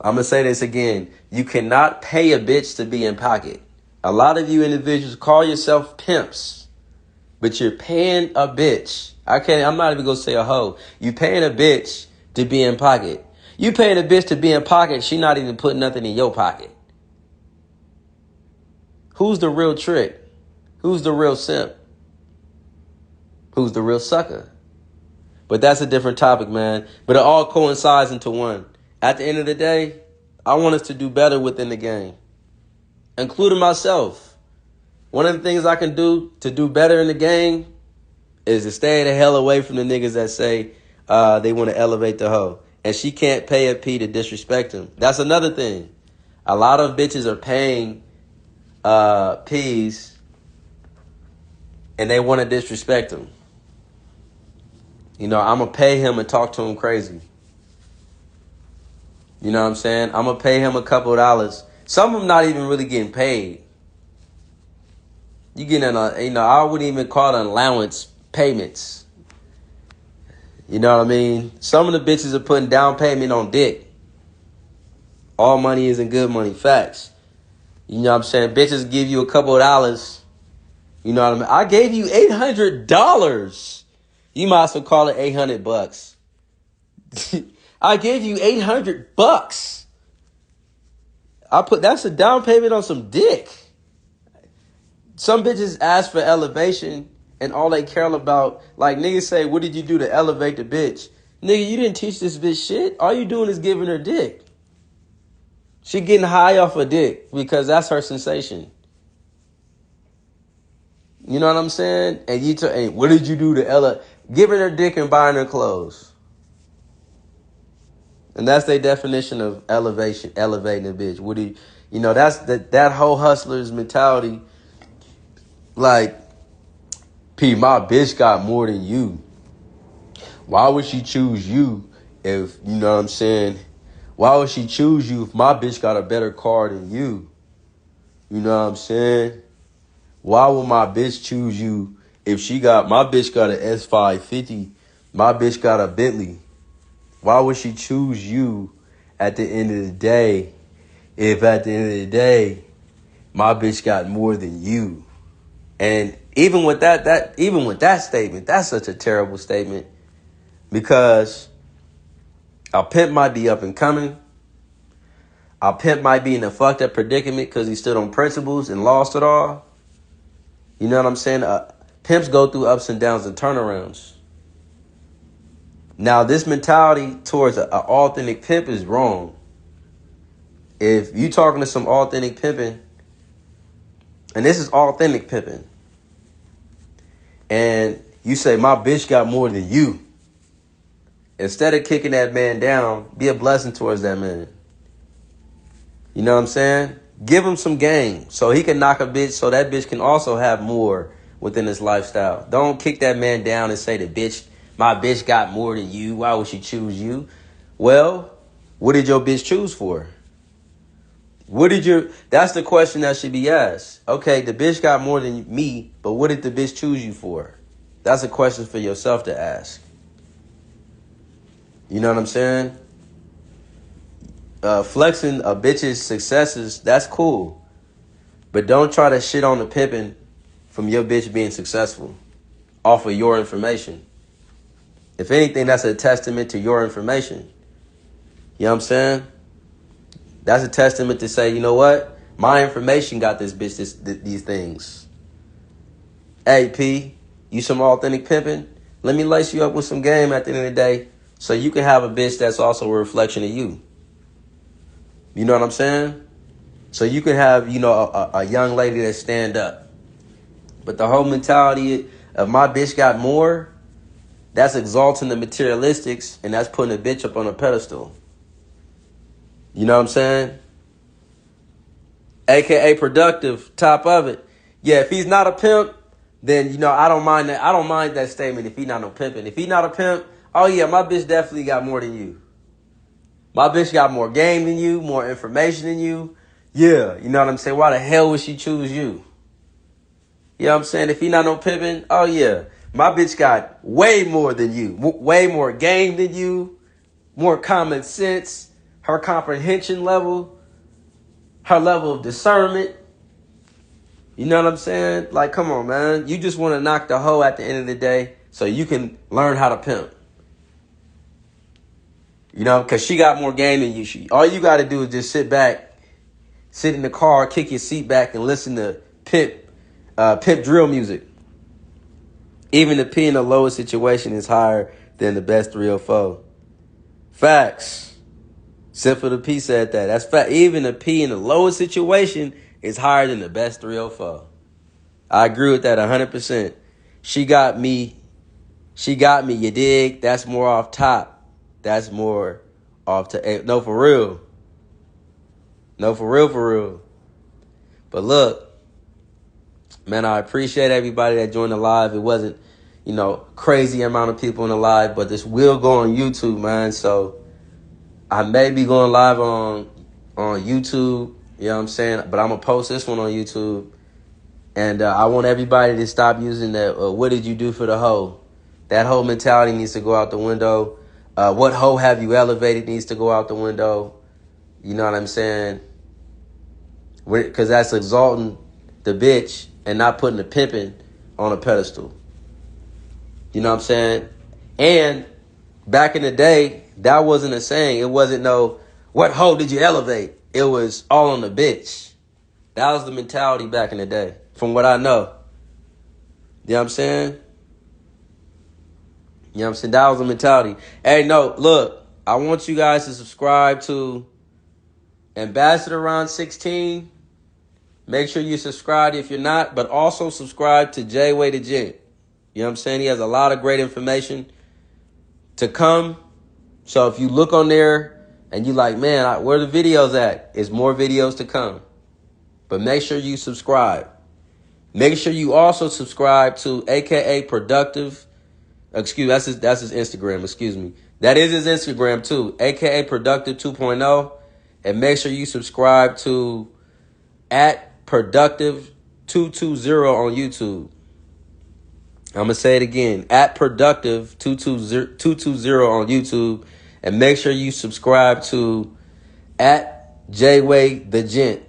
I'm going to say this again. You cannot pay a bitch to be in pocket. A lot of you individuals call yourself pimps, but you're paying a bitch. I'm not even going to say a hoe. You paying a bitch to be in pocket. You paying a bitch to be in pocket. She not even putting nothing in your pocket. Who's the real trick? Who's the real simp? Who's the real sucker? But that's a different topic, man. But it all coincides into one. At the end of the day, I want us to do better within the game, including myself. One of the things I can do to do better in the game is to stay the hell away from the niggas that say they want to elevate the hoe. And she can't pay a P to disrespect him. That's another thing. A lot of bitches are paying P's and they want to disrespect him. You know, I'm going to pay him and talk to him crazy. You know what I'm saying? I'm going to pay him a couple of dollars. Some of them not even really getting paid. You getting I wouldn't even call it allowance payments. You know what I mean? Some of the bitches are putting down payment on dick. All money isn't good money. Facts. You know what I'm saying? Bitches give you a couple of dollars. You know what I mean? I gave you $800. You might as well call it $800. I gave you $800. That's a down payment on some dick. Some bitches ask for elevation and all they care about, like niggas say, what did you do to elevate the bitch? Nigga, you didn't teach this bitch shit. All you doing is giving her dick. She getting high off her dick because that's her sensation. You know what I'm saying? And what did you do to elevate? Giving her dick and buying her clothes. And that's their definition of elevating a bitch. That's that whole hustler's mentality. Like, P, my bitch got more than you. Why would she choose you if, you know what I'm saying? Why would she choose you if my bitch got a better car than you? You know what I'm saying? Why would my bitch choose you if my bitch got an S550, my bitch got a Bentley? Why would she choose you at the end of the day if at the end of the day my bitch got more than you? And even with that statement, that's such a terrible statement because a pimp might be up and coming. A pimp might be in a fucked up predicament because he stood on principles and lost it all. You know what I'm saying? Pimps go through ups and downs and turnarounds. Now, this mentality towards an authentic pimp is wrong. If you talking to some authentic pimping, and this is authentic pimping, and you say, my bitch got more than you, instead of kicking that man down, be a blessing towards that man. You know what I'm saying? Give him some game so he can knock a bitch so that bitch can also have more within his lifestyle. Don't kick that man down and say my bitch got more than you. Why would she choose you? Well, what did your bitch choose for? That's the question that should be asked. Okay, the bitch got more than me, but what did the bitch choose you for? That's a question for yourself to ask. You know what I'm saying? Flexing a bitch's successes, that's cool. But don't try to shit on the pimping from your bitch being successful off of your information. If anything, that's a testament to your information. You know what I'm saying? That's a testament to say, you know what? My information got this bitch these things. Hey, P, you some authentic pimping? Let me lace you up with some game at the end of the day so you can have a bitch that's also a reflection of you. You know what I'm saying? So you can have, a young lady that stand up. But the whole mentality of my bitch got more, that's exalting the materialistics and that's putting a bitch up on a pedestal. You know what I'm saying? AKA productive, top of it. Yeah, if he's not a pimp, then, I don't mind that. I don't mind that statement if he's not no pimping. If he's not a pimp, oh yeah, my bitch definitely got more than you. My bitch got more game than you, more information than you. Yeah, you know what I'm saying? Why the hell would she choose you? You know what I'm saying? If he not no pimping, oh yeah, my bitch got way more than you. Way more game than you. More common sense. Her comprehension level. Her level of discernment. You know what I'm saying? Like, come on, man. You just want to knock the hoe at the end of the day so you can learn how to pimp. You know, because she got more game than you. All you got to do is just sit back, sit in the car, kick your seat back, and listen to pimp drill music. Even the P in the lowest situation is higher than the best 304. Facts. Simp for the P said that. That's fact. Even the P in the lowest situation is higher than the best 304. I agree with that 100%. She got me. She got me. You dig? That's more off top. That's more off to. No, for real. No, for real, for real. But look, man, I appreciate everybody that joined the live. It wasn't, crazy amount of people in the live, but this will go on YouTube, man. So I may be going live on YouTube. You know what I'm saying? But I'm gonna post this one on YouTube. And I want everybody to stop using that. What did you do for the hoe? That whole mentality needs to go out the window. What hoe have you elevated needs to go out the window. You know what I'm saying? Because that's exalting the bitch and not putting the pimping on a pedestal. You know what I'm saying? And back in the day, that wasn't a saying. It wasn't what hoe did you elevate? It was all on the bitch. That was the mentality back in the day, from what I know. You know what I'm saying? You know what I'm saying? That was the mentality. Hey, no, look, I want you guys to subscribe to Ambassador Ron 16. Make sure you subscribe if you're not, but also subscribe to J-Way the Gent. You know what I'm saying? He has a lot of great information to come. So if you look on there and you like, man, where the videos at? There's more videos to come. But make sure you subscribe. Make sure you also subscribe to AKA Productive. That's his Instagram, excuse me. That is his Instagram too, AKA Productive 2.0. And make sure you subscribe to @Productive220 on YouTube. I'm going to say it again, @Productive220 on YouTube. And make sure you subscribe to @J-Way the Gent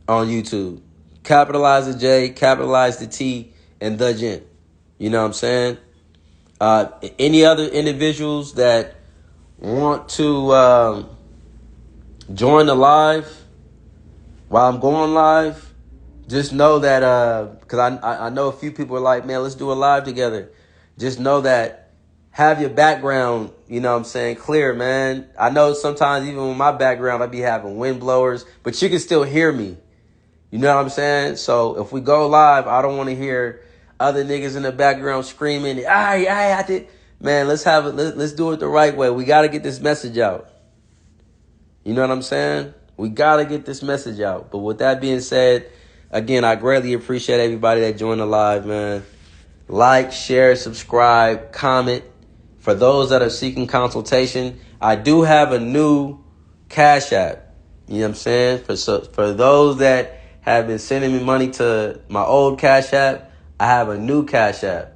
on YouTube. Capitalize the J, capitalize the T, and the Gent. You know what I'm saying? Any other individuals that want to join the live while I'm going live, just know that, because I know a few people are like, man, let's do a live together. Just know that have your background, you know what I'm saying, clear, man. I know sometimes even with my background, I be having wind blowers, but you can still hear me. You know what I'm saying? So if we go live, I don't want to hear other niggas in the background screaming, I did. Man, let's do it the right way. We got to get this message out. You know what I'm saying? We got to get this message out. But with that being said, again, I greatly appreciate everybody that joined the live, man. Like, share, subscribe, comment. For those that are seeking consultation, I do have a new Cash App. You know what I'm saying? For those that have been sending me money to my old Cash App, I have a new Cash App.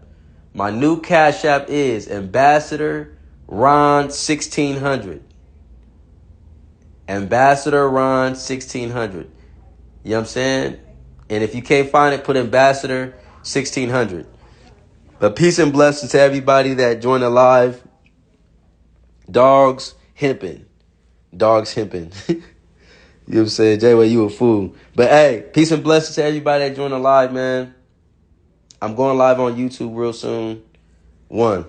My new Cash App is Ambassador Ron 1600. Ambassador Ron 1600. You know what I'm saying? And if you can't find it, put Ambassador 1600. But peace and blessings to everybody that joined the live. Dogs hemping. Dogs hemping. You know what I'm saying? J-Way, you a fool. But hey, peace and blessings to everybody that joined the live, man. I'm going live on YouTube real soon. 1.